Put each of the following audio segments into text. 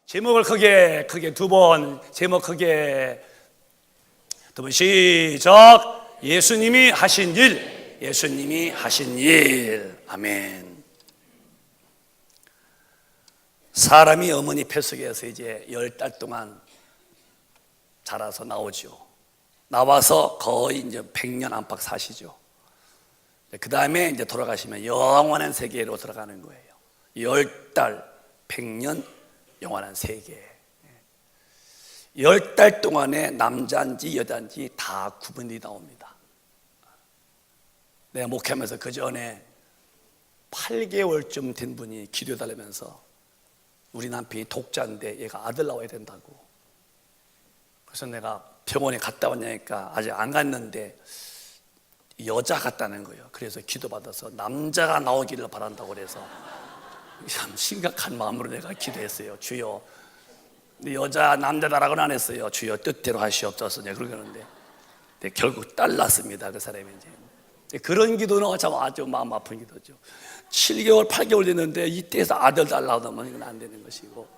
제목을 크게 두 번, 제목 크게 두 번 시작. 예수님이 하신 일, 예수님이 하신 일. 아멘. 사람이 어머니 뱃속에서 이제 10달 동안 자라서 나오죠. 나와서 거의 이제 100년 안팎 사시죠. 그 다음에 이제 돌아가시면 영원한 세계로 들어가는 거예요. 10달, 100년, 영원한 세계. 10달 동안에 남자인지 여자인지 다 구분이 나옵니다. 내가 목회하면서 그 전에 8개월쯤 된 분이 기도해달라면서 우리 남편이 독자인데 얘가 아들 나와야 된다고. 그래서 내가 병원에 갔다 왔냐니까 아직 안 갔는데 여자 같다는 거예요. 그래서 기도받아서 남자가 나오기를 바란다고 그래서 참 심각한 마음으로 내가 기도했어요. 주여, 여자 남자다라고는 안 했어요. 주여 뜻대로 하시옵소서. 그러는데 결국 딸 낳습니다. 그 사람이 이제 그런 기도는 참 아주 마음 아픈 기도죠. 7개월 8개월 됐는데 이때에서 아들 딸 나오면 이건 안 되는 것이고,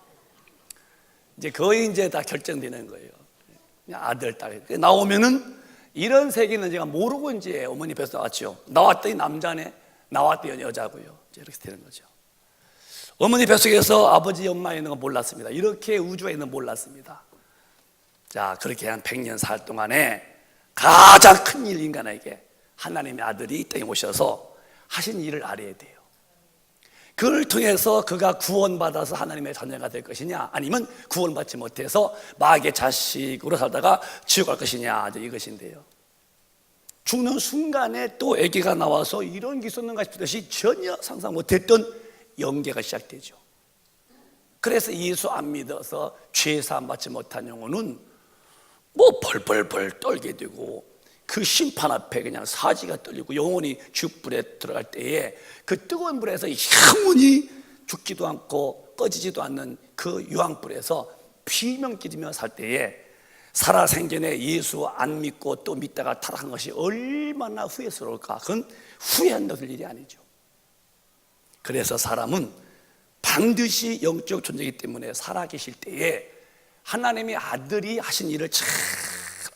이제 거의 이제 다 결정되는 거예요. 그냥 아들 딸 나오면은 이런 세계는 제가 모르고 이제 어머니 뱃에서 나왔죠. 나왔더니 남자네, 나왔더니 여자고요. 이제 이렇게 되는 거죠. 어머니 뱃속에서 아버지 엄마 있는 거 몰랐습니다. 이렇게 우주에 있는 거 몰랐습니다. 자, 그렇게 한 100년 살 동안에 가장 큰 일, 인간에게 하나님의 아들이 이 땅에 오셔서 하신 일을 알아야 돼요. 그걸 통해서 그가 구원받아서 하나님의 자녀가 될 것이냐, 아니면 구원받지 못해서 마귀의 자식으로 살다가 지옥 갈 것이냐, 이것인데요. 죽는 순간에 또 아기가 나와서 이런 게 있었는가 싶듯이 전혀 상상 못했던 연계가 시작되죠. 그래서 예수 안 믿어서 죄 사함 받지 못한 영혼은 뭐 벌벌벌 떨게 되고, 그 심판 앞에 그냥 사지가 떨리고 영혼이 죽불에 들어갈 때에 그 뜨거운 불에서 영원히 죽지도 않고 꺼지지도 않는 그 유황불에서 비명끼리며 살 때에 살아생전에 예수 안 믿고 또 믿다가 타락한 것이 얼마나 후회스러울까. 그건 후회한다는 일이 아니죠. 그래서 사람은 반드시 영적 존재이기 때문에 살아계실 때에 하나님의 아들이 하신 일을 잘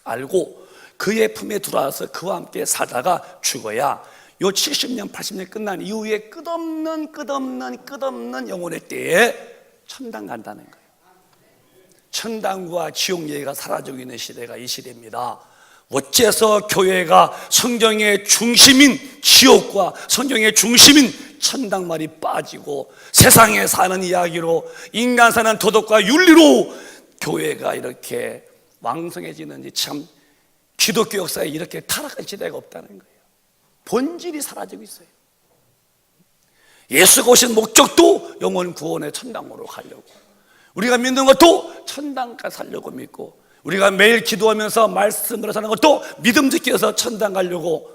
알고 그의 품에 들어와서 그와 함께 살다가 죽어야 요 70년 80년 끝난 이후에 끝없는 영혼의 때에 천당 간다는 거예요. 천당과 지옥 얘기가 사라지고 있는 시대가 이 시대입니다. 어째서 교회가 성경의 중심인 지옥과 성경의 중심인 천당 말이 빠지고 세상에 사는 이야기로 인간 사는 도덕과 윤리로 교회가 이렇게 왕성해지는지, 참 기독교 역사에 이렇게 타락한 시대가 없다는 거예요. 본질이 사라지고 있어요. 예수가 오신 목적도 영혼 구원의 천당으로 가려고, 우리가 믿는 것도 천당까지 살려고 믿고, 우리가 매일 기도하면서 말씀으로 사는 것도 믿음 지켜서 천당 가려고.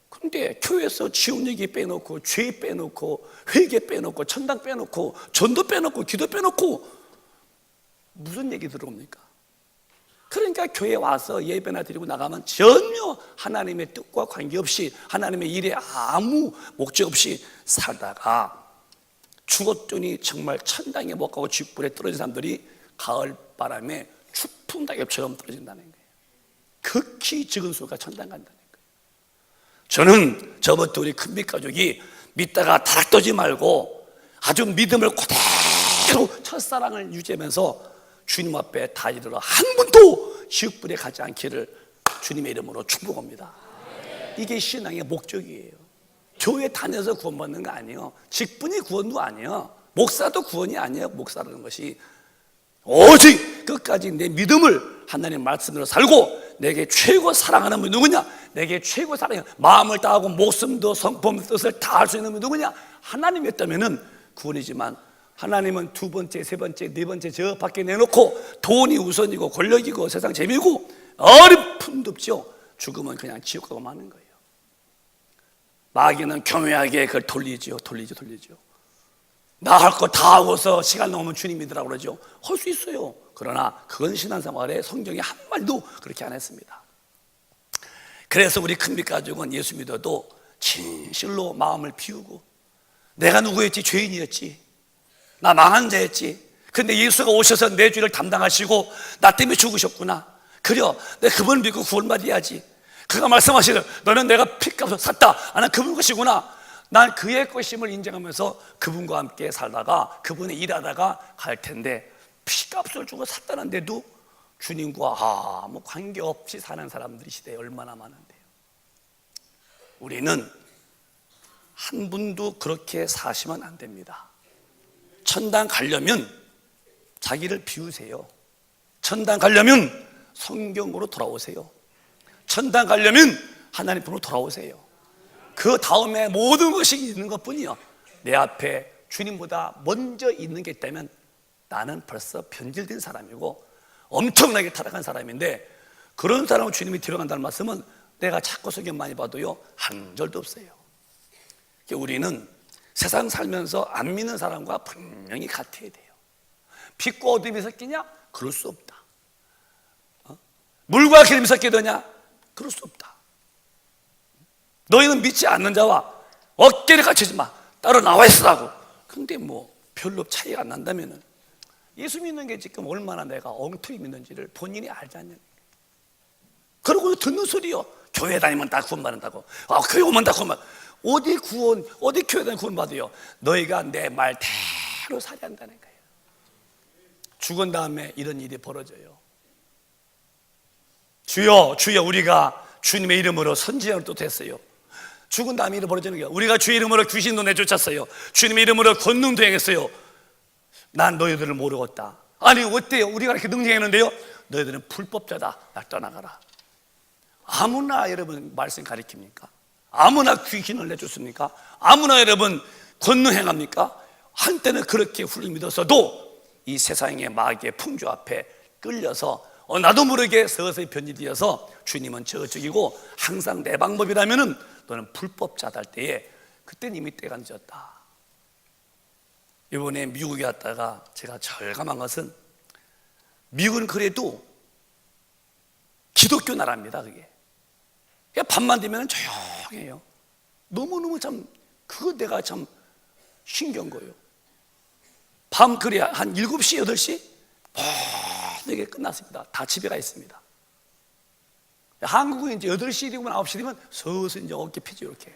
근데 교회에서 지옥 얘기 빼놓고, 죄 빼놓고, 회개 빼놓고, 천당 빼놓고, 전도 빼놓고, 기도 빼놓고 무슨 얘기 들어옵니까? 그러니까 교회에 와서 예배나 드리고 나가면 전혀 하나님의 뜻과 관계없이, 하나님의 일에 아무 목적 없이 살다가 죽었더니 정말 천당에 못 가고 쥐뿔에 떨어진 사람들이 가을 바람에 추풍 낙엽처럼 떨어진다는 거예요. 극히 적은 수가 천당 간다는 거예요. 저는 저부터 우리 큰빛 가족이 믿다가 타락 떠지 말고 아주 믿음을 그대로 첫사랑을 유지하면서 주님 앞에 다 이르러 한 분도 지옥불에 가지 않기를 주님의 이름으로 축복합니다. 이게 신앙의 목적이에요. 교회 다녀서 구원받는 거 아니에요. 직분이 구원도 아니에요. 목사도 구원이 아니에요. 목사라는 것이 오직 끝까지 내 믿음을 하나님 말씀으로 살고, 내게 최고 사랑하는 분이 누구냐? 내게 최고 사랑해 마음을 다하고 목숨도 성품 뜻을 다 할 수 있는 분이 누구냐? 하나님이었다면 구원이지만, 하나님은 두 번째, 세 번째, 네 번째 저 밖에 내놓고 돈이 우선이고 권력이고 세상 재미고 어림품도 없죠. 죽으면 그냥 지옥 가고 마는 거예요. 마귀는 교묘하게 그걸 돌리죠. 나 할 거 다 하고서 시간 넘으면 주님 믿으라고 그러죠. 할 수 있어요. 그러나 그건 신앙생활에 성경에 한 말도 그렇게 안 했습니다. 그래서 우리 큰빛 가족은 예수 믿어도 진실로 마음을 비우고, 내가 누구였지? 죄인이었지, 나 망한 자였지, 근데 예수가 오셔서 내 죄를 담당하시고 나 때문에 죽으셨구나. 그래요, 내가 그분을 믿고 구원받아야지. 그가 말씀하시는 너는 내가 피값으로 샀다. 나는 그분 것이구나. 난 그의 것임을 인정하면서 그분과 함께 살다가 그분이 일하다가 갈 텐데, 피값을 주고 샀다는데도 주님과 아무 관계없이 사는 사람들이 시대에 얼마나 많은데요. 우리는 한 분도 그렇게 사시면 안 됩니다. 천당 가려면 자기를 비우세요. 천당 가려면 성경으로 돌아오세요. 천당 가려면 하나님 분으로 돌아오세요. 그 다음에 모든 것이 있는 것뿐이요. 내 앞에 주님보다 먼저 있는 게 있다면 나는 벌써 변질된 사람이고 엄청나게 타락한 사람인데, 그런 사람을 주님이 데려간다는 말씀은 내가 자꾸 성경 많이 봐도요 한 절도 없어요. 우리는 세상 살면서 안 믿는 사람과 분명히 같아야 돼요. 빛과 어둠이 섞이냐? 그럴 수 없다. 물과 기름이 섞게 되냐? 그럴 수 없다. 너희는 믿지 않는 자와 어깨를 갖추지 마, 따로 나와 있으라고. 근데 뭐 별로 차이가 안 난다면은 예수 믿는 게 지금 얼마나 내가 엉터리 믿는지를 본인이 알지 않냐. 그러고 듣는 소리요, 교회 다니면 다 구원받는다고. 교회 오면 다 구원받. 어디 교회 다니면 구원받아요? 너희가 내 말대로 살아야 한다는 거예요. 죽은 다음에 이런 일이 벌어져요. 주여 주여, 우리가 주님의 이름으로 선지자를 또 됐어요. 죽은 다음에 일이 벌어지는 거예요. 우리가 주의 이름으로 귀신도 내쫓았어요. 주님의 이름으로 권능도 행했어요. 난 너희들을 모르겠다. 아니 어때요? 우리가 이렇게 능력했는데요, 너희들은 불법자다, 나 떠나가라. 아무나 여러분 말씀 가리킵니까? 아무나 귀신을 내쫓습니까? 아무나 여러분 권능 행합니까? 한때는 그렇게 훌륭히 믿었어도 이 세상의 마귀의 풍조 앞에 끌려서 나도 모르게 서서히 변질되어서 주님은 저쪽이고 항상 내 방법이라면은 너는 불법자다 할 때에, 그때는 이미 때가 늦었다. 이번에 미국에 갔다가 제가 절감한 것은, 미국은 그래도 기독교 나라입니다. 그게 그냥 밤만 되면 조용해요. 너무너무 참 그거 내가 참 신기한 거예요. 밤 그래 한 7시 8시 모든 끝났습니다. 다 집에 가 있습니다. 한국은 이제 8시 되면 9시 되면 서서히 이제 어깨 피지 이렇게.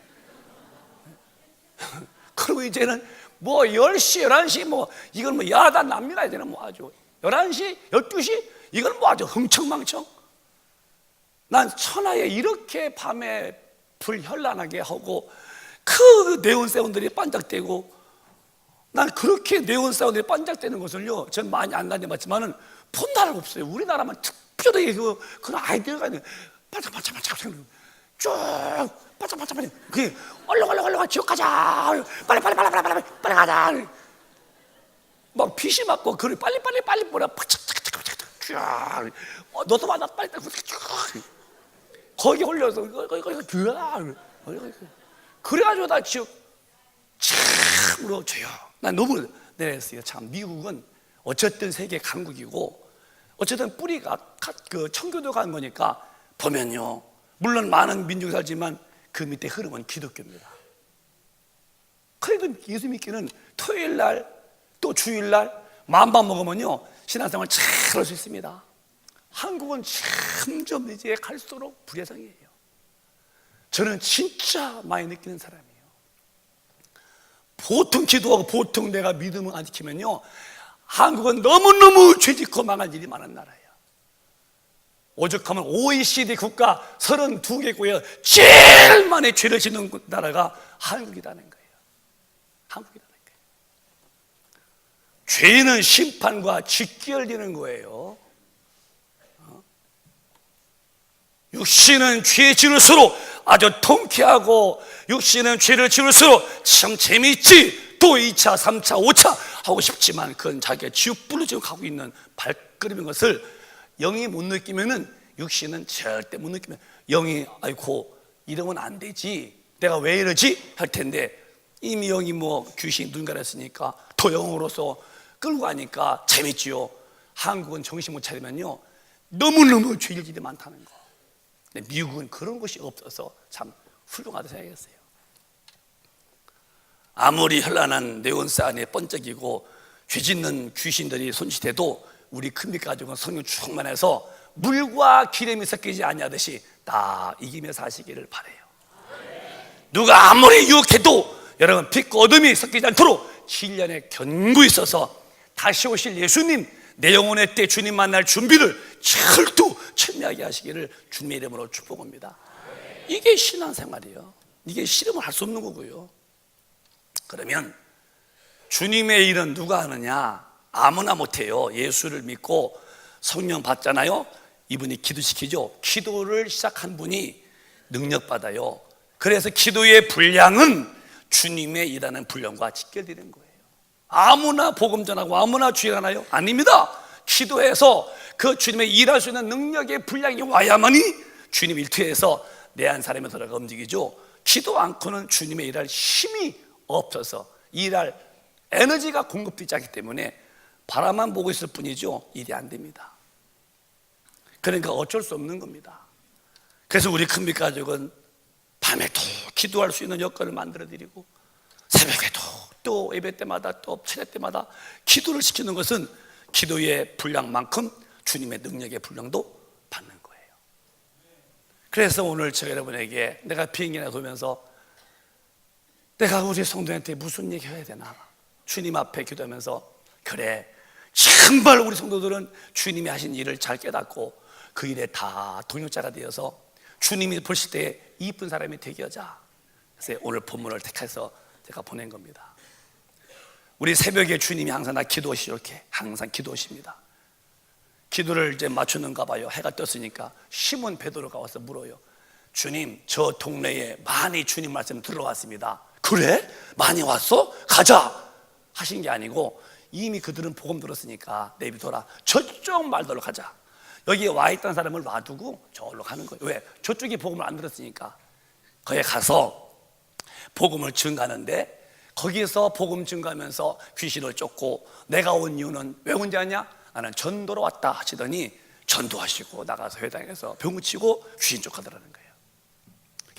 그리고 이제는 뭐 10시 11시 뭐 이건 뭐 야단 납니다. 이제는 뭐 아주 11시 12시 이건 뭐 아주 흥청망청. 난 천하에 이렇게 밤에 불현란하게 하고 그 네온 사운드들이 반짝대고, 난 그렇게 네온 사운드들이 반짝대는 것을요 전 많이 안 다녀봤지만은 본 나라가 없어요. 우리나라만 특별히 그런 아이디어가 있는, 반짝반짝반짝 쭉 반짝반짝 그게 얼른 지옥 가자, 빨리 가자. 막 빛이 맞고 그걸 빨리 뭐라 반짝반짝 너도 맞아 빨리 거기 올려서 그래가지고 나 지금 참으로 줘요. 난 너무 내렸어요. 참 미국은 어쨌든 세계 강국이고 어쨌든 뿌리가 그 청교도 간 거니까 보면요, 물론 많은 민족이 살지만 그 밑에 흐름은 기독교입니다. 그래도 예수 믿기는 토요일 날 또 주일 날 마음밥 먹으면요 신앙생활 잘 할 수 있습니다. 한국은 점점 이제 갈수록 불예성이에요. 저는 진짜 많이 느끼는 사람이에요. 보통 기도하고 보통 내가 믿음을 안 지키면요 한국은 너무너무 죄짓고 망할 일이 많은 나라예요. 오죽하면 OECD 국가 32개국에 제일 많이 죄를 짓는 나라가 한국이라는 거예요. 한국이라는 거예요. 죄는 심판과 직결되는 거예요. 육신은 죄 지을수록 아주 통쾌하고, 육신은 죄를 지을수록 참 재미있지, 또 2차, 3차, 5차 하고 싶지만 그건 자기가 지옥불로 지금 가고 있는 발걸음인 것을 영이 못 느끼면은, 육신은 절대 못 느끼면 영이 아이고 이러면 안 되지, 내가 왜 이러지 할 텐데, 이미 영이 뭐 귀신 눈 가렸으니까 더 영으로서 끌고 가니까 재밌지요. 한국은 정신 못 차리면요 너무너무 죄질이 많다는 거. 근데 미국은 그런 것이 없어서 참 훌륭하다 생각했어요. 아무리 현란한 네온 사인에 번쩍이고 죄 짓는 귀신들이 손짓해도 우리 큰빛 가족은 성령 충만해서 물과 기름이 섞이지 아니하듯이 다 이기며 사시기를 바라요. 누가 아무리 유혹해도 여러분 빛과 어둠이 섞이지 않도록 7년의 견고히 있어서 다시 오실 예수님, 내 영혼의 때 주님 만날 준비를 철두철미하게 하시기를 주님의 이름으로 축복합니다. 이게 신앙생활이에요. 이게 싫으면 할 수 없는 거고요. 그러면 주님의 일은 누가 하느냐? 아무나 못해요. 예수를 믿고 성령 받잖아요. 이분이 기도시키죠. 기도를 시작한 분이 능력받아요. 그래서 기도의 분량은 주님의 일하는 분량과 직결되는 거예요. 아무나 복음 전하고 아무나 주일하나요? 아닙니다. 기도해서 그 주님의 일할 수 있는 능력의 분량이 와야만이 주님 일투에서 내 한 사람의 들어가 움직이죠. 기도 않고는 주님의 일할 힘이 없어서 일할 에너지가 공급되지 않기 때문에 바라만 보고 있을 뿐이죠. 일이 안 됩니다. 그러니까 어쩔 수 없는 겁니다. 그래서 우리 큰빛 가족은 밤에도 기도할 수 있는 여건을 만들어 드리고 새벽에도 또 예배 때마다 또 차례 때마다 기도를 시키는 것은 기도의 분량만큼 주님의 능력의 분량도 받는 거예요. 그래서 오늘 제가 여러분에게 내가 비행기나 돌면서 내가 우리 성도한테 무슨 얘기 해야 되나 주님 앞에 기도하면서 그래 정말 우리 성도들은 주님이 하신 일을 잘 깨닫고 그 일에 다 동역자가 되어서 주님이 보실 때 이쁜 사람이 되게 하자. 그래서 오늘 본문을 택해서 제가 보낸 겁니다. 우리 새벽에 주님이 항상 나 기도하시죠. 이렇게 항상 기도하십니다. 기도를 이제 맞추는가 봐요. 해가 떴으니까 시몬 베드로가 와서 물어요. 주님, 저 동네에 많이 주님 말씀 들어왔습니다. 그래? 많이 왔어? 가자 하신 게 아니고 이미 그들은 복음 들었으니까 내비둬라. 저쪽 말들로 가자. 여기에 와 있던 사람을 놔두고 저기로 가는 거예요. 왜? 저쪽이 복음을 안 들었으니까. 거기에 가서 복음을 증가하는데 거기에서 복음 증가하면서 귀신을 쫓고 내가 온 이유는 왜 온지 아냐? 나는 전도로 왔다 하시더니 전도하시고 나가서 회당에서 병 치고 귀신 쫓아들어가는 거예요.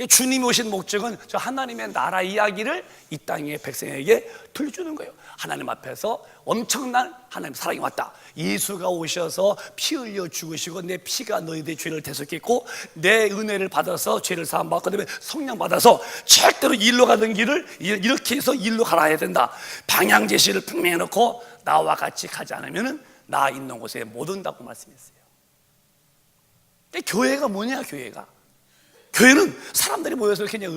주님이 오신 목적은 저 하나님의 나라 이야기를 이 땅의 백성에게 들려주는 거예요. 하나님 앞에서 엄청난 하나님 사랑이 왔다. 예수가 오셔서 피 흘려 죽으시고 내 피가 너희들의 죄를 대속했고 내 은혜를 받아서 죄를 사함받고 그다음에 성령 받아서 절대로 일로 가는 길을 이렇게 해서 일로 가라 해야 된다. 방향 제시를 분명히 해놓고 나와 같이 가지 않으면 나 있는 곳에 못 온다고 말씀했어요. 근데 교회가 뭐냐? 교회는 사람들이 모여서 그냥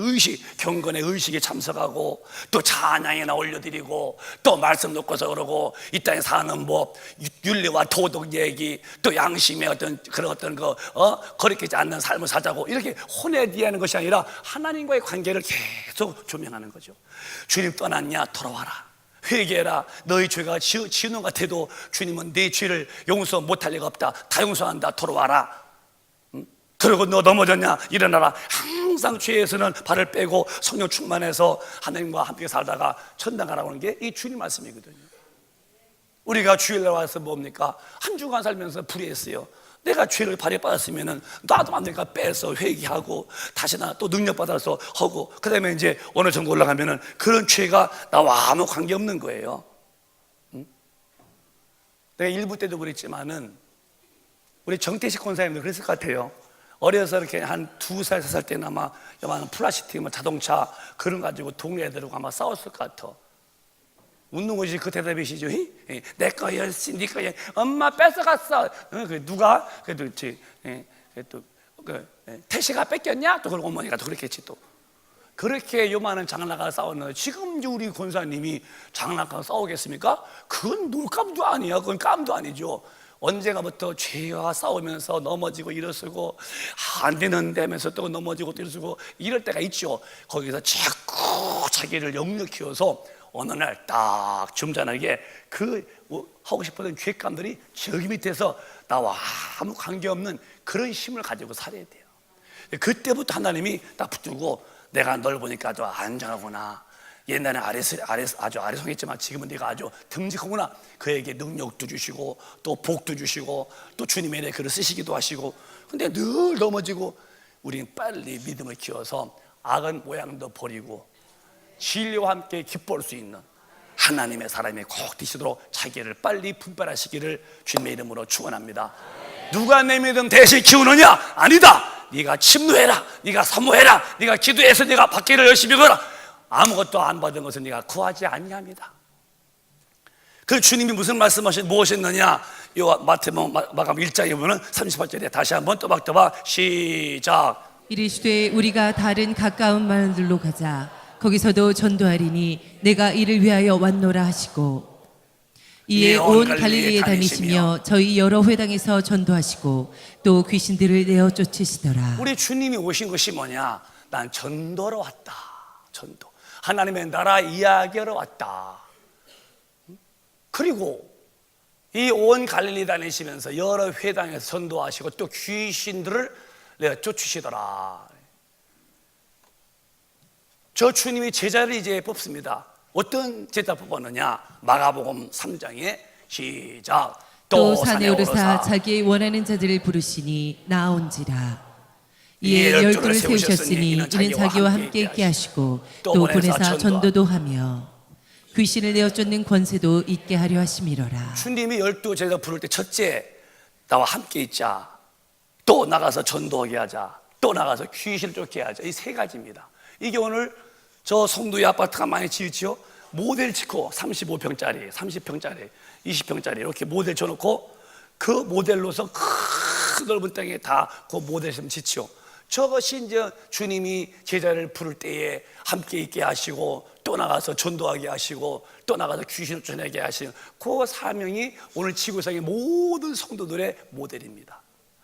경건의 의식에 참석하고 또 찬양이나 올려드리고 또 말씀 듣고서 그러고 이 땅에 사는 법, 윤리와 도덕 얘기, 또 양심의 어떤 거리끼지 않는 삶을 사자고 이렇게 혼내디하는 것이 아니라 하나님과의 관계를 계속 조명하는 거죠. 주님 떠났냐? 돌아와라. 회개해라. 너희 죄가 지은 것 같아도 주님은 네 죄를 용서 못할 리가 없다. 다 용서한다. 돌아와라. 그리고 너 넘어졌냐? 일어나라. 항상 죄에서는 발을 빼고 성령 충만해서 하나님과 함께 살다가 천당 가라고 하는 게 이 주님 말씀이거든요. 우리가 주일날 와서 뭡니까? 한 주간 살면서 불의했어요. 내가 죄를 발에 받았으면 나도 안 되니까 빼서 회개하고 다시 나 또 능력 받아서 하고 그 다음에 이제 어느 정도 올라가면은 그런 죄가 나와 아무 관계없는 거예요. 내가 일부 때도 그랬지만은 우리 정태식 권사님도 그랬을 것 같아요. 어려서 이렇게 한 2살, 3살 때는 아마 요만한 플라스틱 자동차 그런 가지고 동네 애들하고 아마 싸웠을 것 같아. 웃는 것이 그 대답이시죠? 내 거야, 네 거야. 엄마 뺏어갔어. 누가? 그래도 태시가 뺏겼냐? 또 그런 어머니가 또 그렇겠지 또. 그렇게 요만한 장난감 싸웠는데 지금 우리 권사님이 장난감 싸우겠습니까? 그건 놀감도 아니야. 그건 깜도 아니죠. 언젠가부터 죄와 싸우면서 넘어지고 일어서고 안 되는데 하면서 또 넘어지고 또 일어서고 이럴 때가 있죠. 거기서 자꾸 자기를 역력 키워서 어느 날 딱 점잖하게 그 하고 싶었던 죄감들이 저기 밑에서 나와 아무 관계없는 그런 힘을 가지고 살아야 돼요. 그때부터 하나님이 딱 붙들고 내가 널 보니까 아주 안전하구나. 옛날에 아주 아리송했지만 지금은 네가 아주 듬직하구나. 그에게 능력도 주시고 또 복도 주시고 또 주님의 은혜 글을 쓰시기도 하시고. 근데 늘 넘어지고 우리는 빨리 믿음을 키워서 악한 모양도 버리고 진리와 함께 기뻐할 수 있는 하나님의 사람이 꼭 되시도록 자기를 빨리 분별하시기를 주님의 이름으로 축원합니다. 누가 내 믿음 대신 키우느냐? 아니다. 네가 침노해라, 네가 사모해라, 네가 기도해서 네가 받기를 열심히 거라. 아무것도 안 받은 것은 네가 구하지 아니합니다. 그 주님이 무슨 무엇했느냐? 요 마태복음 마감 1장에 보면 38절에 다시 한번 또박또박 시작. 이르시되 우리가 다른 가까운 마을들로 가자. 거기서도 전도하리니 내가 이를 위하여 왔노라 하시고, 이에 온 갈릴리에 다니시며 저희 여러 회당에서 전도하시고 또 귀신들을 내어 쫓으시더라. 우리 주님이 오신 것이 뭐냐? 난 전도로 왔다. 전도. 하나님의 나라 이야기하러 왔다. 그리고 이 온 갈릴리 다니시면서 여러 회당에서 전도하시고 또 귀신들을 내어 쫓으시더라. 저 주님이 제자를 이제 뽑습니다. 어떤 제자 뽑았느냐? 마가복음 3장에 시작. 또 산에 오르사 자기의 원하는 자들을 부르시니 나온지라. 이에 열두를 세우셨으니 이는 자기와 함께 있게 하시고 또 보내사 전도도 하며 귀신을 내어 쫓는 권세도 있게 하려 하심이로라. 주님이 12 제자 부를 때 첫째, 나와 함께 있자. 또 나가서 전도하게 하자. 또 나가서 귀신을 쫓게 하자. 이 세 가지입니다. 이게 오늘 저 송도의 아파트가 많이 지었지요. 모델 짓고 35평짜리, 30평짜리, 20평짜리 이렇게 모델 쳐놓고 그 모델로서 큰 넓은 땅에 다 그 모델 좀 짓지요. 저것이 이제 주님이 제자를 부를 때에 함께 있게 하시고 또 나가서 전도하게 하시고 또 나가서 귀신을 쫓아내게 하시는 그 사명이 오늘 지구상의 모든 성도들의 모델입니다.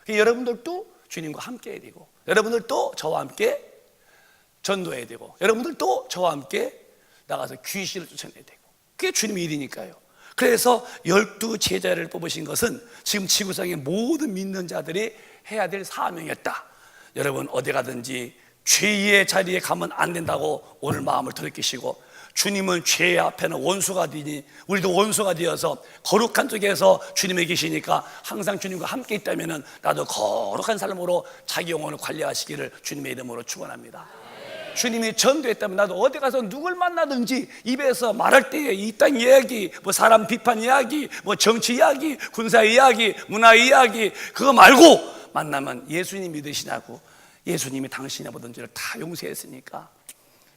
여러분들도 주님과 함께 해야 되고, 여러분들도 저와 함께 전도해야 되고, 여러분들도 저와 함께 나가서 귀신을 쫓아내야 되고, 그게 주님의 일이니까요. 그래서 12 제자를 뽑으신 것은 지금 지구상의 모든 믿는 자들이 해야 될 사명이었다. 여러분 어디 가든지 죄의 자리에 가면 안 된다고 오늘 마음을 돌이키시고, 주님은 죄 앞에는 원수가 되니 우리도 원수가 되어서 거룩한 쪽에서 주님이 계시니까 항상 주님과 함께 있다면 나도 거룩한 삶으로 자기 영혼을 관리하시기를 주님의 이름으로 축원합니다. 주님이 전도했다면 나도 어디 가서 누굴 만나든지 입에서 말할 때에 이 땅 이야기, 뭐 사람 비판 이야기, 뭐 정치 이야기, 군사 이야기, 문화 이야기 그거 말고 만나면 예수님 믿으시냐고, 예수님이 당신의 모든 죄를 다 용서했으니까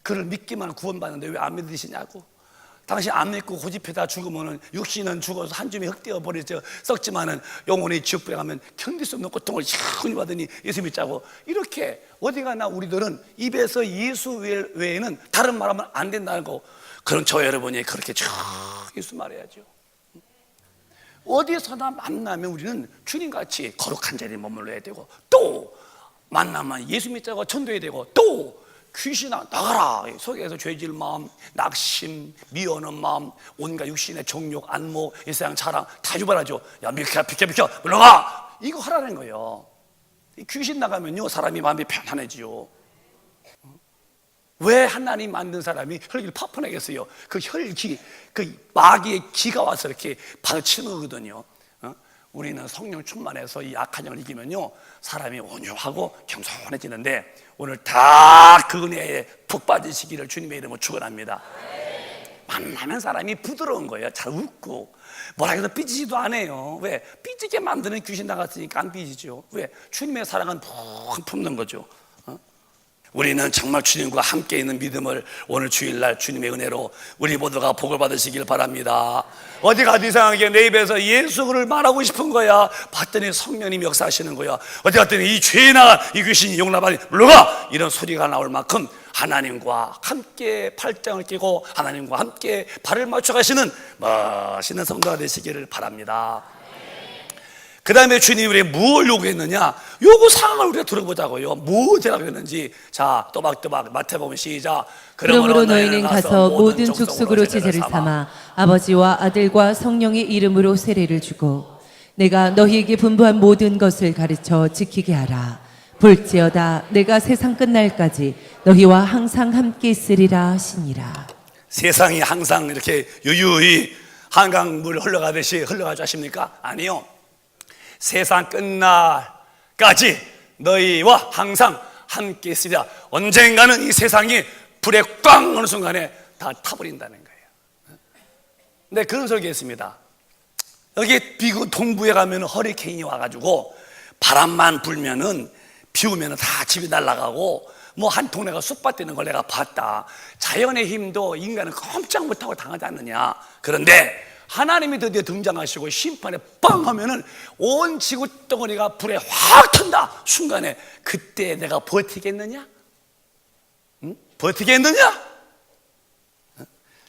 그를 믿기만 구원받는데 왜 안 믿으시냐고, 당신 안 믿고 고집해다 죽으면 육신은 죽어서 한 줌이 흙되어 버리죠. 썩지만은 영혼이 지옥불에 가면 견딜 수 없는 고통을 시원히 받으니 예수 믿자고. 이렇게 어디 가나 우리들은 입에서 예수 외에는 다른 말하면 안 된다는 거. 그럼 저 여러분이 그렇게 쭉 예수 말해야죠. 어디서나 만나면 우리는 주님같이 거룩한 자리에 머물러야 되고, 또 만나면 예수 믿자고 전도해야 되고, 또 귀신아 나가라 속에서 죄질 마음, 낙심, 미워하는 마음, 온갖 육신의 정욕, 안목, 이 세상 자랑 다 유발하죠. 야 비켜 물러가, 이거 하라는 거예요. 귀신 나가면요 사람이 마음이 편안해지요. 왜 하나님 만든 사람이 혈기를 파편하겠어요? 그 혈기, 그 마귀의 기가 와서 이렇게 받아치는 거거든요. 우리는 성령 충만해서 이 악한 영을 이기면요 사람이 온유하고 겸손해지는데, 오늘 다 그 은혜에 푹 빠지시기를 주님의 이름으로 축원합니다. 만나면 사람이 부드러운 거예요. 잘 웃고 뭐라 해도 삐지지도 않아요. 왜? 삐지게 만드는 귀신 나갔으니까 안 삐지죠. 왜? 주님의 사랑은 푹 품는 거죠. 우리는 정말 주님과 함께 있는 믿음을 오늘 주일날 주님의 은혜로 우리 모두가 복을 받으시길 바랍니다. 어디 가도 이상하게 내 입에서 예수를 말하고 싶은 거야. 봤더니 성령님이 역사하시는 거야. 어디 갔더니 이 죄에 나간 이 귀신이 용납하니 물러가, 이런 소리가 나올 만큼 하나님과 함께 팔짱을 끼고 하나님과 함께 발을 맞춰 가시는 멋있는 성도가 되시기를 바랍니다. 그 다음에 주님이 우리에게 무엇을 요구했느냐? 요구 사항을 우리가 들어보자고요. 무엇이라고 했는지. 자, 또박또박 마태복음 시작. 그러므로 너희는 가서 모든 족속으로 제자를 삼아 아버지와 아들과 성령의 이름으로 세례를 주고 내가 너희에게 분부한 모든 것을 가르쳐 지키게 하라. 볼지어다 내가 세상 끝날까지 너희와 항상 함께 있으리라 하시니라. 세상이 항상 이렇게 유유히 한강물 흘러가듯이 흘러가지 않습니까? 아니요. 세상 끝날까지 너희와 항상 함께 있으리라. 언젠가는 이 세상이 불에 꽝 어느 순간에 다 타버린다는 거예요. 네, 그런 설교했습니다. 여기 미국 동부에 가면 허리케인이 와가지고 바람만 불면은 비 오면 다 집이 날아가고 뭐 한 동네가 쑥밭되는 걸 내가 봤다. 자연의 힘도 인간은 꼼짝 못하고 당하지 않느냐. 그런데 하나님이 드디어 등장하시고 심판에 빵 하면은 온 지구 덩어리가 불에 확 탄다 순간에 그때 내가 버티겠느냐? 응? 버티겠느냐?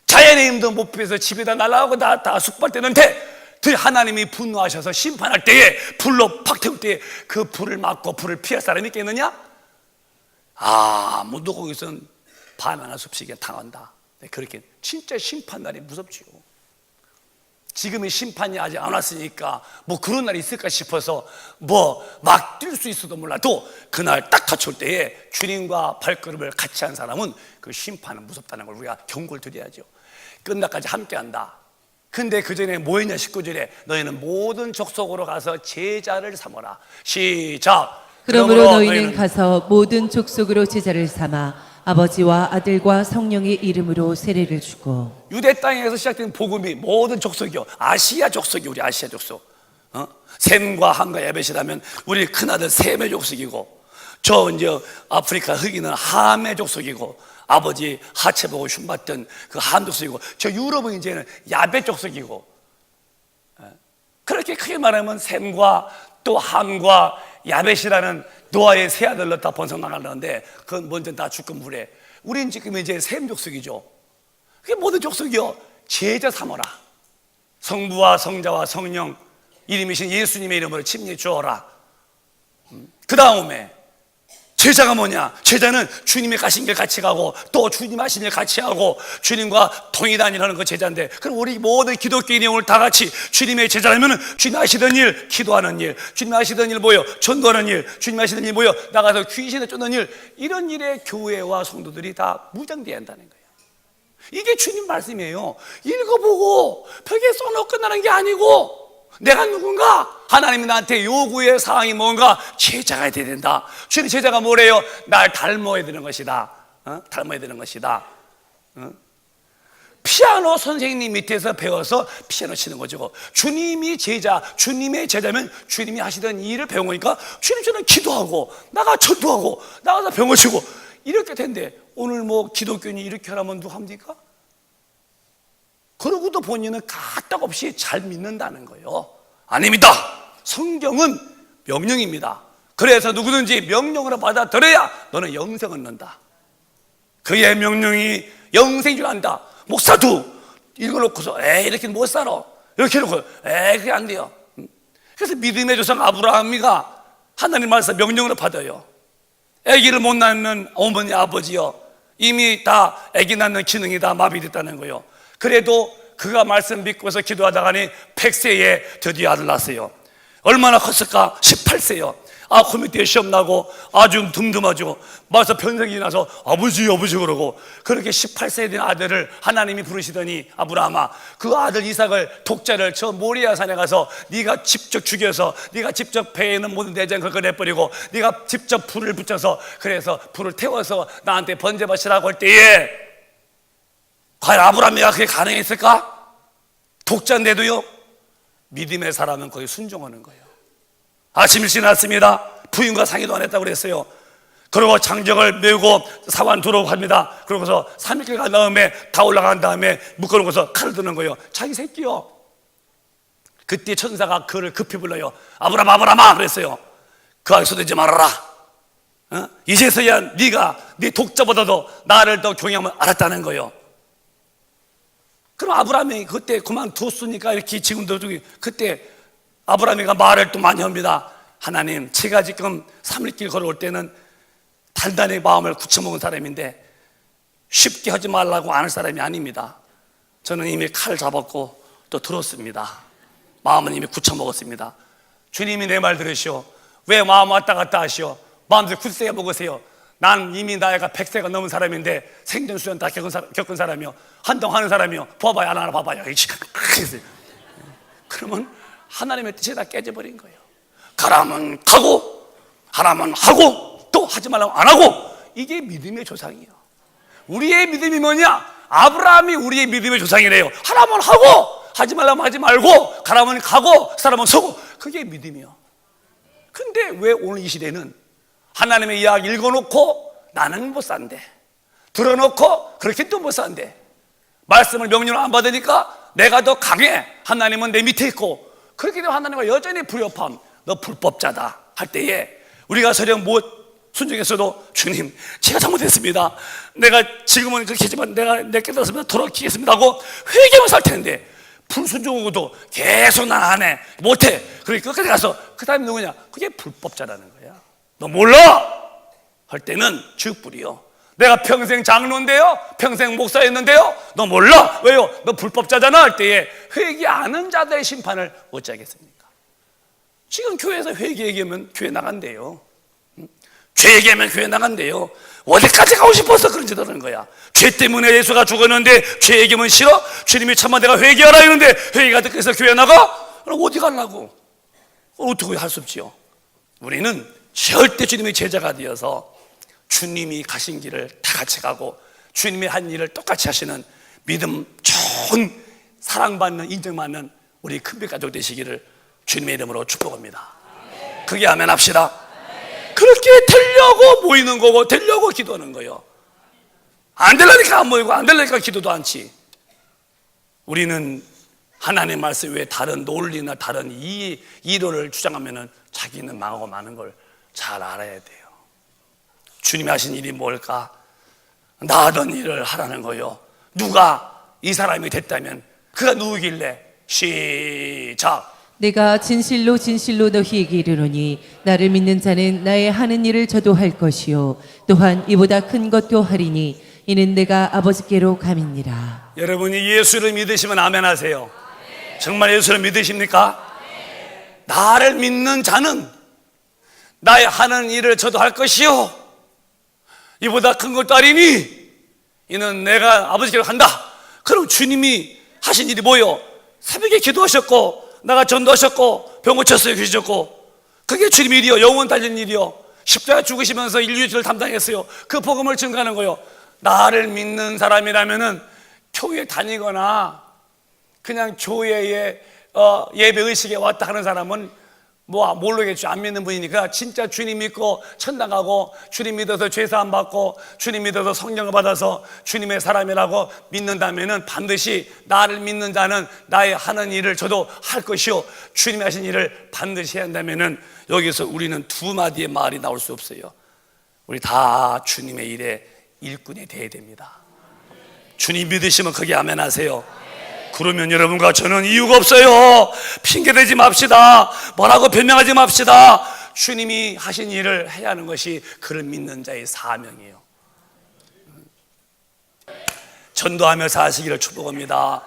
자연의 힘도 못 피해서 집에다 날아가고 다 쑥발되는데 하나님이 분노하셔서 심판할 때에 불로 팍 태울 때에 그 불을 막고 불을 피할 사람이 있겠느냐? 아무도 거기선 바나나 숲시게 당한다. 네, 그렇게 진짜 심판날이 무섭지요. 지금의 심판이 아직 안 왔으니까 뭐 그런 날이 있을까 싶어서 뭐 막 뛸 수 있어도 몰라도 그날 딱 갖춰올 때에 주님과 발걸음을 같이 한 사람은 그 심판은 무섭다는 걸 우리가 경고를 드려야죠. 끝날까지 함께한다. 근데 그 전에 뭐 했냐? 19절에 너희는 모든 족속으로 가서 제자를 삼아라. 시작. 그러므로 너희는 가서 모든 족속으로 제자를 삼아 아버지와 아들과 성령의 이름으로 세례를 주고. 유대 땅에서 시작된 복음이 모든 족속이요. 아시아 족속이 우리 아시아 족속. 셈과 함과 야벳이라면 우리 큰아들 셈의 족속이고, 저 이제 아프리카 흑인은 함의 족속이고, 아버지 하체 보고 흉봤던 그 함 족속이고, 저 유럽은 이제는 야벳 족속이고. 그렇게 크게 말하면 셈과 또 함과 야벳이라는 노아의 세 아들로 다 번성 나가려는데 그건 먼저 다 죽고 물에. 우린 지금 이제 셈 족속이죠. 그게 모든 족속이요. 제자 삼어라. 성부와 성자와 성령 이름이신 예수님의 이름으로 침례 주어라. 그 다음에 제자가 뭐냐? 제자는 주님이 가신 길 같이 가고 또 주님 하신 일 같이 하고 주님과 동일한일하는 그 제자인데, 그럼 우리 모든 기독교인이 오늘 다 같이 주님의 제자라면 주님 하시던 일, 기도하는 일, 주님 하시던 일 뭐요? 전도하는 일, 주님 하시던 일 뭐요? 나가서 귀신을 쫓는 일, 이런 일에 교회와 성도들이 다 무장돼야 한다는 거예요. 이게 주님 말씀이에요. 읽어보고 벽에 써놓고 끝나는 게 아니고, 내가 누군가? 하나님이 나한테 요구의 사항이 뭔가? 제자가 돼야 된다. 주님 제자가 뭐래요? 날 닮아야 되는 것이다. 닮아야 되는 것이다. 피아노 선생님 밑에서 배워서 피아노 치는 거죠. 주님이 제자, 주님의 제자면 주님이 하시던 일을 배운 거니까 주님처럼 기도하고 나가 전도하고 나가서 병을 치고 이렇게 된대. 오늘 뭐 기독교인이 이렇게 하라면 누가 합니까? 그러고도 본인은 까딱없이 잘 믿는다는 거예요. 아닙니다. 성경은 명령입니다. 그래서 누구든지 명령으로 받아들여야 너는 영생을 얻는다. 그의 명령이 영생 줄 안다. 목사도 읽어놓고서 이렇게 못 살아, 이렇게 해놓고 그게 안 돼요. 그래서 믿음의 조상 아브라함이가 하나님 말씀 명령으로 받아요. 아기를 못 낳는 어머니 아버지요, 이미 다 아기 낳는 기능이 다 마비됐다는 거예요. 그래도 그가 말씀 믿고서 기도하다가니 100세에 드디어 아들 낳았어요. 얼마나 컸을까? 18세요. 코미디에 시험 나고 아주 듬듬하죠. 와서 변성이 나서 아버지 그러고, 그렇게 18세에 된 아들을 하나님이 부르시더니 아브라함아, 그 아들 이삭을 독자를 저 모리아 산에 가서 네가 직접 죽여서 네가 직접 배에 있는 모든 내장 그걸 내버리고 네가 직접 불을 붙여서 그래서 불을 태워서 나한테 번제 바치라고 할 때에 과연 아브라함이가 그게 가능했을까? 독자인데도요. 믿음의 사람은 거의 순종하는 거예요. 아침 일찍 났습니다. 부인과 상의도 안 했다고 그랬어요. 그리고 장정을 메우고 사관 두르고 합니다. 그러고서 3일길 간 다음에 다 올라간 다음에 묶어놓고서 칼을 드는 거예요. 자기 새끼요. 그때 천사가 그를 급히 불러요. 아브라함아 그랬어요. 그 안에 손대지 말아라. 이제서야 네가 네 독자보다도 나를 더 경외함을 알았다는 거예요. 그럼 아브라함이 그때 그만뒀으니까 이렇게 지금도 그때 아브라함이가 말을 또 많이 합니다. 하나님, 제가 지금 3일길 걸어올 때는 단단히 마음을 굳혀먹은 사람인데 쉽게 하지 말라고 아는 사람이 아닙니다. 저는 이미 칼 잡았고 또 들었습니다. 마음은 이미 굳혀먹었습니다. 주님이 내 말 들으시오. 왜 마음 왔다 갔다 하시오? 마음대로 굳세게 먹으세요. 난 이미 나이가 100세가 넘은 사람인데 생전수전 다 겪은 사람이요, 한동 하는 사람이요, 봐봐요, 하나 봐봐요. 그러면 하나님의 뜻이 다 깨져버린 거예요. 가라면 가고 하라면 하고 또 하지 말라면 안 하고, 이게 믿음의 조상이에요. 우리의 믿음이 뭐냐? 아브라함이 우리의 믿음의 조상이래요. 하라면 하고 하지 말라면 하지 말고 가라면 가고 서라면 서고, 그게 믿음이요. 근데 왜 오늘 이 시대는 하나님의 이야기 읽어놓고 나는 못 산대, 들어놓고 그렇게 또 못 산대, 말씀을 명령을 안 받으니까 내가 더 강해, 하나님은 내 밑에 있고, 그렇게 되면 하나님과 여전히 불협함, 너 불법자다 할 때에 우리가 설령 못 순종했어도 주님 제가 잘못했습니다, 내가 지금은 그렇게 하지만 내가 깨달았습니다, 돌아키겠습니다 하고 회개만 살 텐데, 불순종하고도 계속 난 안 해, 못해, 그러니까 끝까지 가서 그 다음에 누구냐, 그게 불법자라는 거야. 너 몰라 할 때는 즉불이요. 내가 평생 장로인데요, 평생 목사였는데요, 너 몰라, 왜요? 너 불법자잖아 할 때에 회개 안 하는 자들의 심판을 어찌하겠습니까? 지금 교회에서 회개 얘기하면 교회 나간대요. 죄 얘기하면 교회 나간대요. 어디까지 가고 싶어서 그런지 그러는 거야. 죄 때문에 예수가 죽었는데 죄 얘기하면 싫어? 주님이 참아 내가 회개하라 했는데 회개가 듣고서 교회 나가? 그럼 어디 가려고? 어떻게 할 수 없지요. 우리는 절대 주님의 제자가 되어서 주님이 가신 길을 다 같이 가고 주님의 한 일을 똑같이 하시는 믿음 좋은, 사랑받는, 인정받는 우리 큰빛 가족 되시기를 주님의 이름으로 축복합니다. 그게 아멘 합시다. 그렇게 되려고 모이는 거고 되려고 기도하는 거예요. 안 되려니까 안 모이고 안 되려니까 기도도 않지. 우리는 하나님의 말씀 외에 다른 논리나 다른 이론을 주장하면 자기는 망하고 마는 걸 잘 알아야 돼요. 주님이 하신 일이 뭘까? 나 하던 일을 하라는 거요. 누가 이 사람이 됐다면 그가 누구길래? 시작. 내가 진실로 진실로 너희에게 이르노니 나를 믿는 자는 나의 하는 일을 저도 할 것이요 또한 이보다 큰 것도 하리니 이는 내가 아버지께로 감이니라. 여러분이 예수를 믿으시면 아멘 하세요. 정말 예수를 믿으십니까? 나를 믿는 자는 나의 하는 일을 저도 할 것이요 이보다 큰 것도 아리니 이는 내가 아버지께로 간다. 그럼 주님이 하신 일이 뭐요? 새벽에 기도하셨고 나가 전도하셨고 병 고쳤어요, 주셨고, 그게 주님 일이요. 영원 달린 일이요. 십자가 죽으시면서 인류를 담당했어요. 그 복음을 증거하는 거요. 나를 믿는 사람이라면은 교회 다니거나 그냥 교회에 예배 의식에 왔다 하는 사람은 뭐 모르겠죠. 안 믿는 분이니까 진짜 주님 믿고 천당 가고 주님 믿어서 죄사함 받고 주님 믿어서 성령을 받아서 주님의 사람이라고 믿는다면은 반드시 나를 믿는 자는 나의 하는 일을 저도 할 것이요 주님이 하신 일을 반드시 해야 한다면은 여기서 우리는 두 마디의 말이 나올 수 없어요. 우리 다 주님의 일에 일꾼이 되어야 됩니다. 주님 믿으시면 거기 아멘 하세요. 그러면 여러분과 저는 이유가 없어요. 핑계대지 맙시다. 뭐라고 변명하지 맙시다. 주님이 하신 일을 해야 하는 것이 그를 믿는 자의 사명이에요. 전도하며 사시기를 축복합니다.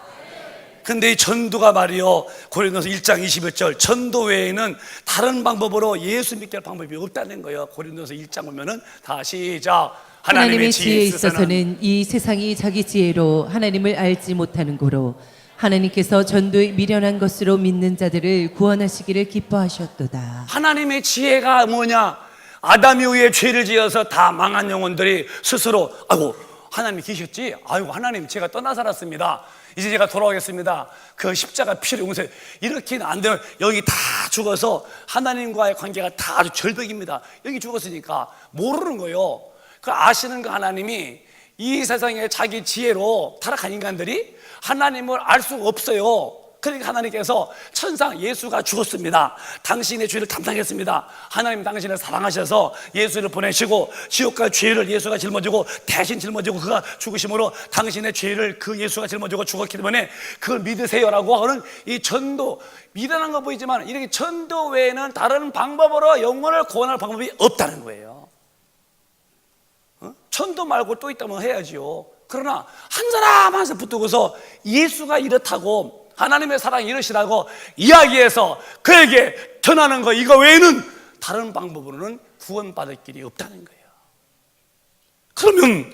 근데 이 전도가 말이요, 고린도서 1장 21절 전도 외에는 다른 방법으로 예수 믿게 할 방법이 없다는 거예요. 고린도서 1장 보면은 다 시작. 하나님의 지혜에 있어서는 이 세상이 자기 지혜로 하나님을 알지 못하는 고로 하나님께서 전도에 미련한 것으로 믿는 자들을 구원하시기를 기뻐하셨도다. 하나님의 지혜가 뭐냐? 아담 이후에 죄를 지어서 다 망한 영혼들이 스스로 아이고 하나님이 계셨지? 아이고 하나님 제가 떠나 살았습니다. 이제 제가 돌아오겠습니다. 그 십자가 피를 용서해. 이렇게는 안 돼요. 여기 다 죽어서 하나님과의 관계가 다 아주 절벽입니다. 여기 죽었으니까 모르는 거예요. 그 아시는 그 하나님이 이 세상에 자기 지혜로 타락한 인간들이 하나님을 알 수가 없어요. 그러니까 하나님께서 천상 예수가 죽었습니다. 당신의 죄를 담당했습니다. 하나님 당신을 사랑하셔서 예수를 보내시고 지옥과 죄를 예수가 짊어지고 대신 짊어지고 그가 죽으심으로 당신의 죄를 그 예수가 짊어지고 죽었기 때문에 그걸 믿으세요라고 하는 이 전도, 미련한 거 보이지만 이렇게 전도 외에는 다른 방법으로 영혼을 구원할 방법이 없다는 거예요. 전도 말고 또 있다면 해야지요. 그러나 한 사람 한 사람 붙들고서 예수가 이렇다고 하나님의 사랑이 이러시라고 이야기해서 그에게 전하는 거 이거 외에는 다른 방법으로는 구원받을 길이 없다는 거예요. 그러면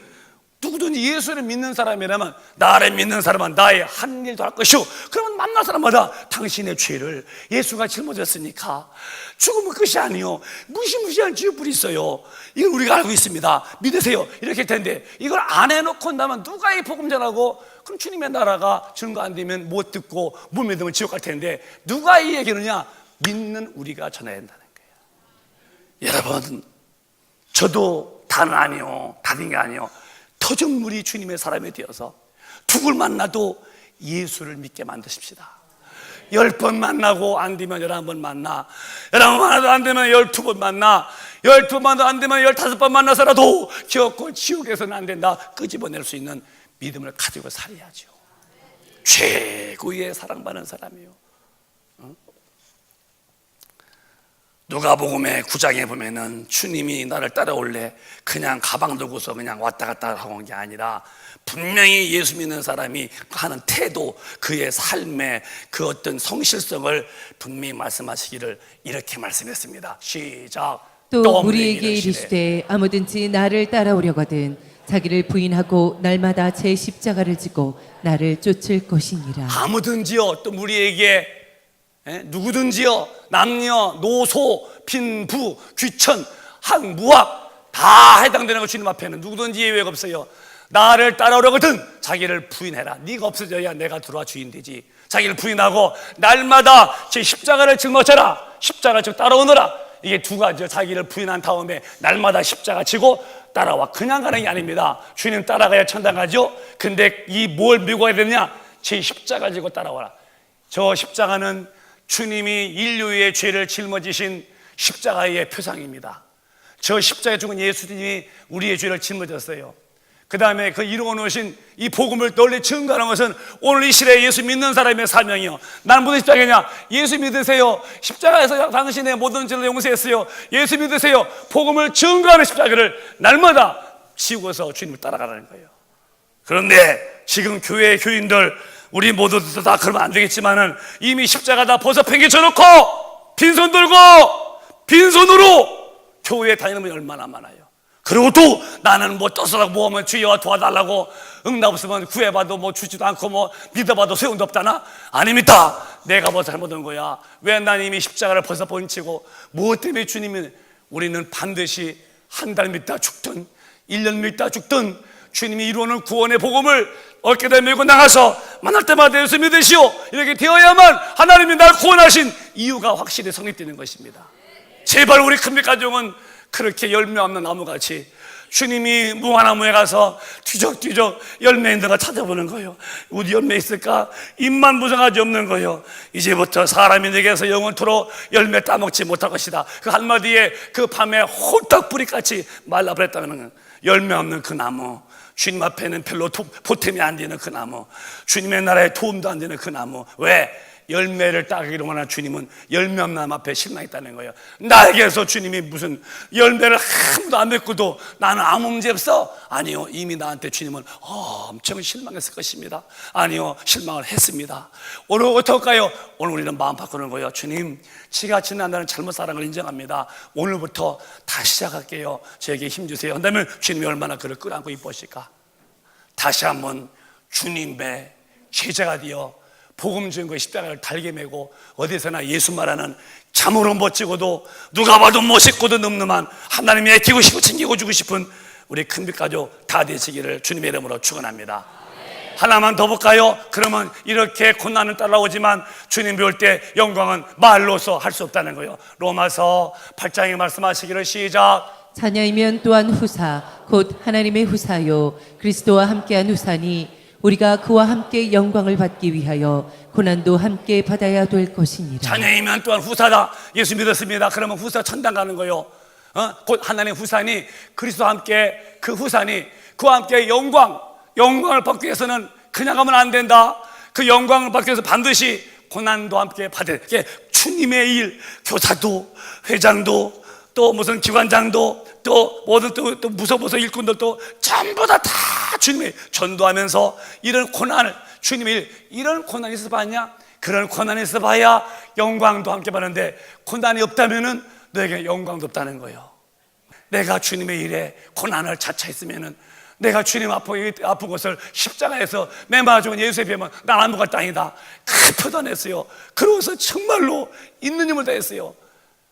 누구든지 예수를 믿는 사람이라면 나를 믿는 사람은 나의 한 일도 할 것이오. 그러면 만날 사람마다 당신의 죄를 예수가 짊어졌으니까 죽으면 끝이 아니요, 무시무시한 지옥불이 있어요. 이걸 우리가 알고 있습니다. 믿으세요. 이렇게 할 텐데 이걸 안 해놓고 나면 누가 이 복음 전하고, 그럼 주님의 나라가 증거 안 되면 못 듣고 못 믿으면 지옥 갈 텐데 누가 이 얘기느냐? 믿는 우리가 전해야 된다는 거예요. 여러분, 저도 다는 아니요, 다된 게 아니요, 터전물이 주님의 사람이 되어서 누굴 만나도 예수를 믿게 만드십시다. 10번 만나고 안 되면 11번 만나, 11번 만나도 안 되면 12번 만나, 12번 만나도 안 되면 15번 만나서라도 기어코 지옥에서는 안 된다 끄집어낼 수 있는 믿음을 가지고 살아야죠. 최고의 사랑받는 사람이요. 누가복음의 9장에 보면은 주님이 나를 따라올래 그냥 가방 들고서 그냥 왔다 갔다 하고 온 게 아니라 분명히 예수 믿는 사람이 하는 태도, 그의 삶의 그 어떤 성실성을 분명히 말씀하시기를 이렇게 말씀했습니다. 시작. 또 우리에게 이르시되 아무든지 나를 따라오려거든 자기를 부인하고 날마다 제 십자가를 지고 나를 쫓을 것이니라. 아무든지요, 또 우리에게 누구든지요, 남녀, 노소, 빈부, 귀천, 학, 무학 다 해당되는 거 주님 앞에는 누구든지 예외가 없어요. 나를 따라오려거든 자기를 부인해라. 네가 없어져야 내가 들어와 주인 되지. 자기를 부인하고 날마다 제 십자가를 짊어져라. 십자가를 지고 따라오너라. 이게 두 가지요. 자기를 부인한 다음에 날마다 십자가 지고 따라와. 그냥 가는 게 아닙니다. 주님 따라가야 천당 가죠. 근데 이 뭘 밀고 가야 되느냐? 제 십자가 지고 따라와라. 저 십자가는 주님이 인류의 죄를 짊어지신 십자가의 표상입니다. 저 십자가에 죽은 예수님이 우리의 죄를 짊어졌어요. 그 다음에 그 이루어 놓으신 이 복음을 널리 증거하는 것은 오늘 이 시대에 예수 믿는 사람의 사명이요. 나는 무슨 십자가냐? 예수 믿으세요. 십자가에서 당신의 모든 죄를 용서했어요. 예수 믿으세요. 복음을 증거하는 십자가를 날마다 지우고서 주님을 따라가라는 거예요. 그런데 지금 교회 교인들 우리 모두도 다 그러면 안 되겠지만은 이미 십자가 다 벗어 팽개쳐놓고 빈손 들고 빈손으로 교회에 다니는 분이 얼마나 많아요. 그리고 또 나는 뭐 떠서라고 뭐 하면 주여와 도와달라고 응답 없으면 구해봐도 뭐 주지도 않고 뭐 믿어봐도 소용도 없다나? 아닙니다. 내가 뭐 잘못한 거야. 왜 난 이미 십자가를 벗어 번치고 무엇 때문에 주님이, 우리는 반드시 한 달 믿다 죽든 1년 믿다 죽든 주님이 이루어놓은 구원의 복음을 어깨에 메고 나가서 만날 때마다 예수 믿으시오 이렇게 되어야만 하나님이 날 구원하신 이유가 확실히 성립되는 것입니다. 제발 우리 큰빛 가정은 그렇게 열매 없는 나무같이 주님이 무화나무에 가서 뒤적뒤적 열매 있는 거 찾아보는 거예요. 어디 열매 있을까? 잎만 무성하지 없는 거예요. 이제부터 사람이 내게서 영원토록 열매 따먹지 못할 것이다. 그 한마디에 그 밤에 홀딱 뿌리같이 말라버렸다는 열매 없는 그 나무, 주님 앞에는 별로 보탬이 안 되는 그 나무, 주님의 나라에 도움도 안 되는 그 나무. 왜? 열매를 따기로 원하는 주님은 열매 없는 나무 앞에 실망했다는 거예요. 나에게서 주님이 무슨 열매를 아무도 안 맺고도 나는 아무 문제 없어? 아니요, 이미 나한테 주님은 엄청 실망했을 것입니다. 아니요, 실망을 했습니다. 오늘 어떨까요? 오늘 우리는 마음 바꾸는 거예요. 주님, 지가 지난다는 잘못 살아간 걸 인정합니다. 오늘부터 다시 시작할게요. 저에게 힘주세요. 한다면 주님이 얼마나 그를 끌어안고 이뻐하실까? 다시 한번 주님의 제자가 되어 복음 증거의 십자가를 달게 메고 어디서나 예수 말하는 참으로 멋지고도 누가 봐도 멋있고도 늠름한 하나님이 애끼고 싶고 챙기고 주고 싶은 우리 큰빛 가족 다 되시기를 주님의 이름으로 축원합니다. 하나만 더 볼까요? 그러면 이렇게 고난은 따라오지만 주님 배울 때 영광은 말로서 할 수 없다는 거예요. 로마서 8장에 말씀하시기를 시작. 자녀이면 또한 후사 곧 하나님의 후사요 그리스도와 함께한 후사니 우리가 그와 함께 영광을 받기 위하여 고난도 함께 받아야 될 것이니라. 자녀이면 또한 후사다. 예수 믿었습니다. 그러면 후사 천당 가는 거요. 곧 하나님 후사니 그리스도와 함께 그 후사니 그와 함께 영광을 받기 위해서는 그냥 가면 안 된다. 그 영광을 받기 위해서 반드시 고난도 함께 받아야 돼. 주님의 일, 교사도 회장도 또 무슨 기관장도 또 모든 또 무서워서 일꾼들도 전부 다 주님의 전도하면서 이런 고난을 주님의 일, 이런 고난이 있어 봤냐? 그런 고난이 있어 봐야 영광도 함께 받는데 고난이 없다면은 너에게 영광도 없다는 거예요. 내가 주님의 일에 고난을 자처했으면은 내가 주님 아픈 것을 십자가에서 매마 죽은 예수의 피면 난 아무것도 아니다 표단했어요. 그러고서 정말로 있는 힘을 다했어요.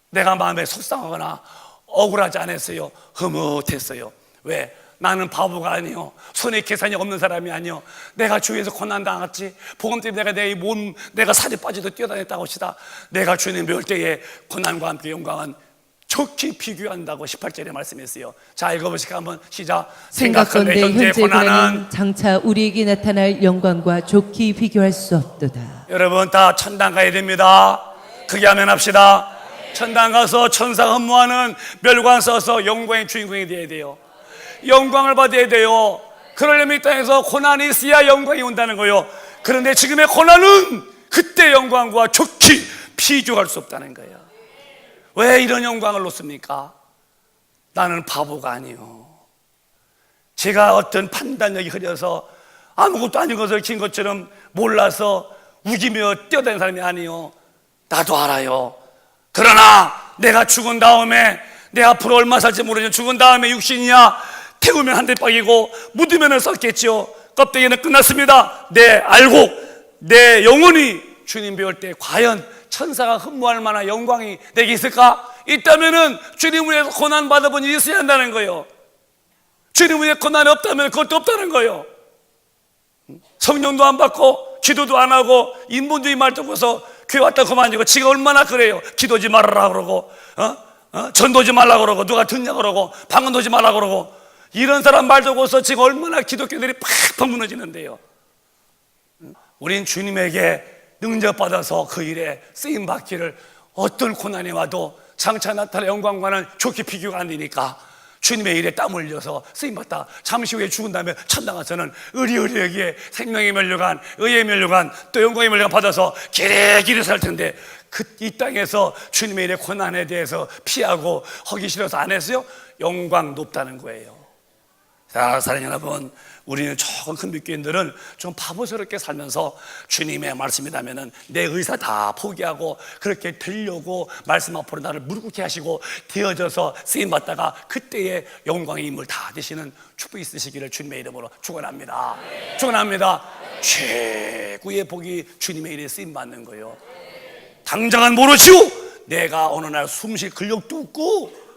내가 마음에 속상하거나 억울하지 않았어요. 흐뭇했어요. 왜? 나는 바보가 아니요, 손에 계산이 없는 사람이 아니요, 내가 주위에서 고난당했지, 복음 때문에 내가 살이 빠져도 뛰어다녔다고 합시다. 내가 주님 배울 때에 고난과 함께 영광은 좋게 비교한다고 18절에 말씀했어요. 자, 읽어보실까? 한번 시작. 생각건대 현재 고난은 장차 우리에게 나타날 영광과 좋게 비교할 수 없도다. 여러분 다 천당 가야 됩니다. 크게 하면 합시다. 천당 가서 천사 흠모하는 멸관 써서 영광의 주인공이 되어야 돼요. 영광을 받아야 돼요. 그러려면 이 땅에서 고난이 있어야 영광이 온다는 거예요. 그런데 지금의 고난은 그때 영광과 좋게 비교할 수 없다는 거예요. 왜 이런 영광을 놓습니까? 나는 바보가 아니요, 제가 어떤 판단력이 흐려서 아무것도 아닌 것을 진 것처럼 몰라서 우기며 뛰어다니는 사람이 아니요, 나도 알아요. 그러나 내가 죽은 다음에 내 앞으로 얼마 살지 모르지만 죽은 다음에 육신이야 태우면 한 대 빡이고 묻으면 썩겠죠. 껍데기는 끝났습니다. 알고 내 영혼이 주님 배울 때 과연 천사가 흠모할 만한 영광이 내게 있을까? 있다면은 주님 위해서 고난 받아본 일이 있어야 한다는 거예요. 주님 위해 고난이 없다면 그것도 없다는 거예요. 성령도 안 받고 기도도 안 하고 인본주의 말 듣고서 교회 왔다 그만두고 지가 얼마나 그래요. 기도지 말아라 그러고 전도지 말라 그러고 누가 듣냐 그러고 방언도지 말라 그러고 이런 사람 말 듣고서 지금 얼마나 기독교들이 팍팍 무너지는데요. 우린 주님에게 능력받아서 그 일에 쓰임받기를, 어떤 고난이 와도 장차 나타날 영광과는 좋게 비교가 안 되니까 주님의 일에 땀 흘려서 쓰임받다 잠시 후에 죽은 다음에 천당 가서는 의리의리하게 생명의 면류관, 의의 면류관, 또 영광의 면류관 받아서 길게 살 텐데 이 땅에서 주님의 일의 고난에 대해서 피하고 하기 싫어서 안 했어요? 영광 높다는 거예요. 자, 사랑하는 여러분, 우리는 조금 큰 믿기인들은 좀 바보스럽게 살면서 주님의 말씀이라면 내 의사 다 포기하고 그렇게 되려고 말씀 앞으로 나를 무릎 꿇게 하시고 되어져서 쓰임받다가 그때의 영광의 힘을 다 되시는 축복이 있으시기를 주님의 이름으로 축원합니다. 축원합니다. 최고의 복이 주님의 일에 쓰임받는 거예요. 당장은 모르지요. 내가 어느 날 숨쉴 근력도 없고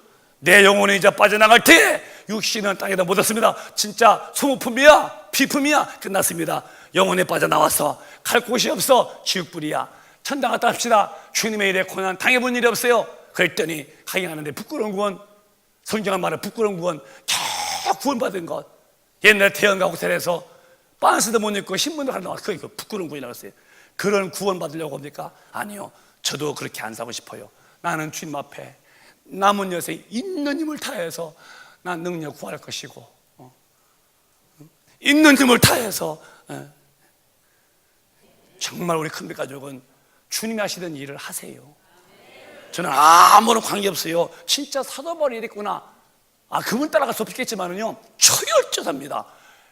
내 영혼이 이제 빠져나갈 때 육신은 땅에다 묻었습니다. 진짜 소모품이야, 비품이야, 끝났습니다. 영혼이 빠져나와서 갈 곳이 없어 지옥불이야. 천당 갔다 합시다. 주님의 일에 고난 당해본 일이 없어요. 그랬더니 가긴 하는데 부끄러운 구원, 성경은 말해 부끄러운 구원, 다 구원받은 것. 옛날에 태연과 호텔에서 빤스도 못 입고 신문도 하나 나왔어요. 그게 부끄러운 구원이라고 했어요. 그런 구원 받으려고 합니까? 아니요, 저도 그렇게 안 사고 싶어요. 나는 주님 앞에 남은 여생 있는 힘을 다해서 난 능력 구할 것이고 있는 힘을 다해서 정말 우리 큰배 가족은 주님이 하시던 일을 하세요. 저는 아무런 관계없어요. 진짜 사도바울이 이랬구나, 그분 따라갈 수 없겠지만은요 초열조사입니다.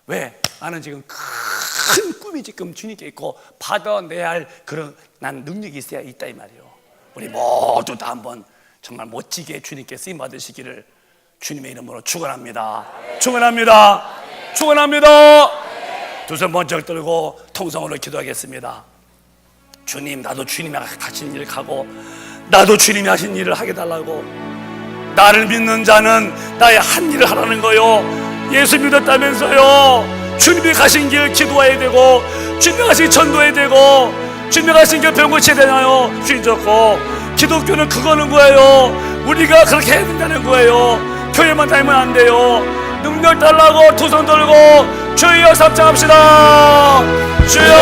왜? 나는 지금 큰 꿈이 지금 주님께 있고 받아내야 할 그런 난 능력이 있어야 있다 이 말이에요. 우리 모두 다 한번 정말 멋지게 주님께 쓰임 받으시기를 주님의 이름으로 축원합니다. 축원합니다. 축원합니다. 두 손 번쩍 들고 통성으로 기도하겠습니다. 주님, 나도 주님이 하신 일을 하고 나도 주님이 하신 일을 하게 달라고. 나를 믿는 자는 나의 한 일을 하라는 거요. 예수 믿었다면서요. 주님이 가신 길 기도해야 되고 주님이 가신 전도해야 되고 주님이 가신 길 병 고쳐야 되나요? 주님 좋고 기독교는 그거는 거예요. 우리가 그렇게 해야 된다는 거예요. 교회만 다니면 안 돼요. 능력 달라고 두 손 들고 주여 삼창합시다. 주여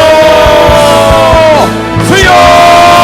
주여